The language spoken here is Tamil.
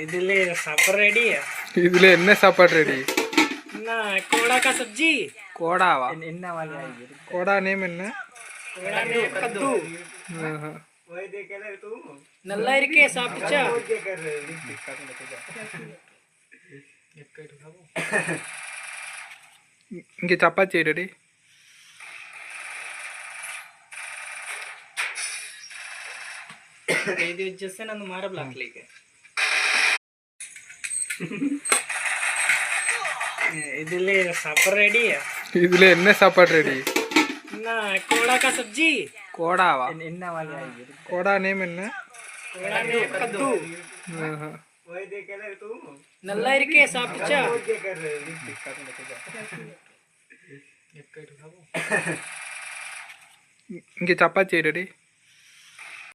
இதுல சாப்பாடு ரெடி. இதுல என்ன சாப்பாடு ரெடி? கோடா का सब्जी. கோடாவா? என்ன वाला है? கோடா நேம் என்ன? கோடா में कद्दू. ஆஹா. நல்லா இருக்கே சாப்பிச்சா? இங்க சப்பாத்தி ரெடி. ఇది వచ్చేస్తే నన్ను మార బ్లాక్ లేక இதுல சாப்பாடு ரெடி. இதுல என்ன சாப்பாடு ரெடி? கோடா का सब्जी. கோடாவா? என்ன वाला है? கோடா நேம் என்ன? கோடா में कद्दू. ஆஹா. நல்லா இருக்கே சாப்பிச்சா? இங்க சப்பாத்தி ரெடி.